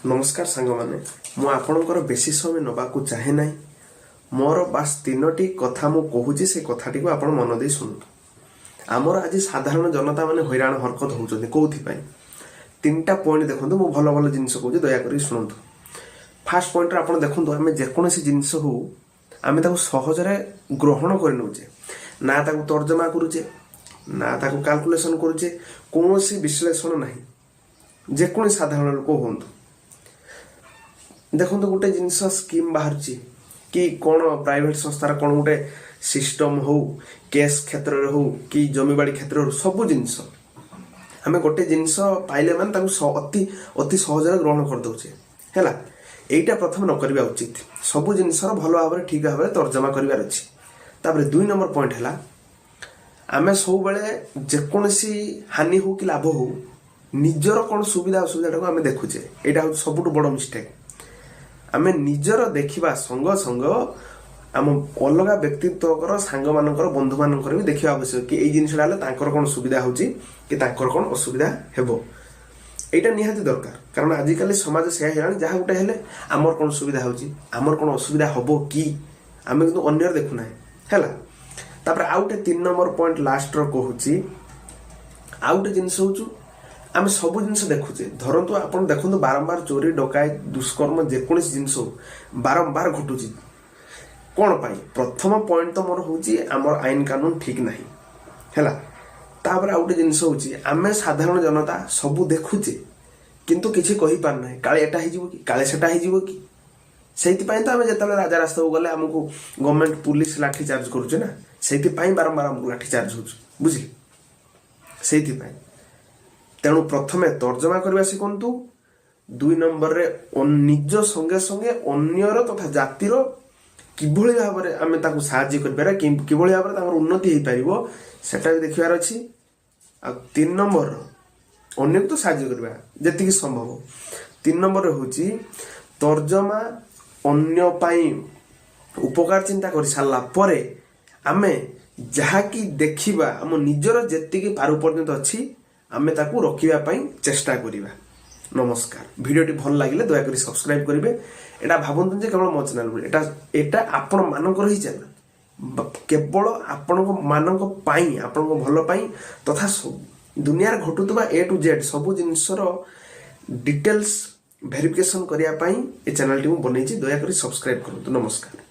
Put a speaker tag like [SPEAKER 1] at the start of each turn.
[SPEAKER 1] नमस्कार सांग माने मु आपणकर बेसी समय नबाकू चाहे ना मोर बास तीनोटी कथा मु कहूची से कथाटी को आपण मन दे सुन आमर आज साधारण जनता माने हैरान हरकत होउचନ୍ତି कोथि पई तीनटा पॉइंट देखंतु मु भलो भलो जिंस कहूची दया करी सुनंतु। फास्ट पॉइंट रे आपण देखंतु आमे जे कोनोसी जिंस हो आमे ताको सहज रे ग्रहण कर नउचे ना ताको तर्जमा करूचे ना ताको कैलकुलेशन करूचे कोनोसी विश्लेषण नाही जे कोन साधारण लोक होंतु देखो गोटे जिनस स्कीम बाहर कि कौन प्राइवेट संस्थार कौन गोटे सिस्टम हो केस क्षेत्र हो कि जमीबाड़ी क्षेत्र हो सब जिनस आम गोटे जिनस पाइले मान अति अति सहज ग्रहण कर दौचे है यहीटा प्रथम न करवा उचित सब जिनस भल भाव ठीक भाव तर्जमा करार अच्छी तापर 2 नंबर पॉइंट है आम सब बेले जेकोसी हानि हो कि लाभ हो निजर कौन सुविधा असुविधा आम देखुचे यहाँ हूँ सबुठ बड़ मिस्टेक आमे निजर देखिबा संग संग आम अलग व्यक्तित्व सांग मानकर बंधु मानकर भी देखिबा आवश्यक कि एई जिनिसटा हले तांकर कोन सुविधा होची कि तांकर कोन असुविधा हेबो एटा निहाती दरकार कारण आजिकल समाज से हेलानी जहाँ गोटे हेले आमर कोन सुविधा होची आमर कोन असुविधा हबो कि आमे किंतु अन्यर देखु नाही हैला तापर आउटे 3 नंबर पॉइंट लास्ट रो कहूची आउटे जिनिस होचु आम सब जिन देखुचे धरतु आप देखो बारंबार चोरी डकायत दुष्कर्म जेकोसी जिन बारंबार घटुची कौन पाई प्रथम पॉइंट तो मोर हूँ आमर आईन कानून ठीक ना है तापर आउ गोटे जिनस हूँ आम साधारण जनता सबू देखुचे किंतु किसी कही पारना काले एटा हो कि काले सेटा हो कि से तो आम जो राजा रास्ता को गले आमको गवर्नमेंट पुलिस लाठी चार्ज करुचे ना से बारंबार आमको लाठी चार्ज हो बुझे से तेणु प्रथमे तर्जमा करवा शिखु 2 नंबर रे निज संगे संगे अन्यर तथा जातिर किभली भाव में आम ताकू साहाय्य कर किभली भाव में उन्नति हो पार सेटा भी देखिबार अछि। 3 नंबर अन्य तो साहाय्य करवा जेतिकी संभव 3 नंबर रे होची तर्जमा अन्य पाई उपकार चिंता कर सारा परे आमे जहा कि देखिबा आम निजर जेतिकी पारु पर्यंत अछि आमे ताकू रखिबा पई चेष्टा करिबा। नमस्कार वीडियोटी भल लागिले दया करी सब्सक्राइब करिवे एटा भाबंतु जे केवल मो चैनल एटा आपण मानकर ही चैनल केवल आपण मानक पई आपण भल पई तथा दुनिया रे घटुतबा A to Z सब जिनसर डिटेल्स वेरिफिकेशन करिया पई ए चैनल टी मु बनेछि दया करी सब्सक्राइब करतु। नमस्कार।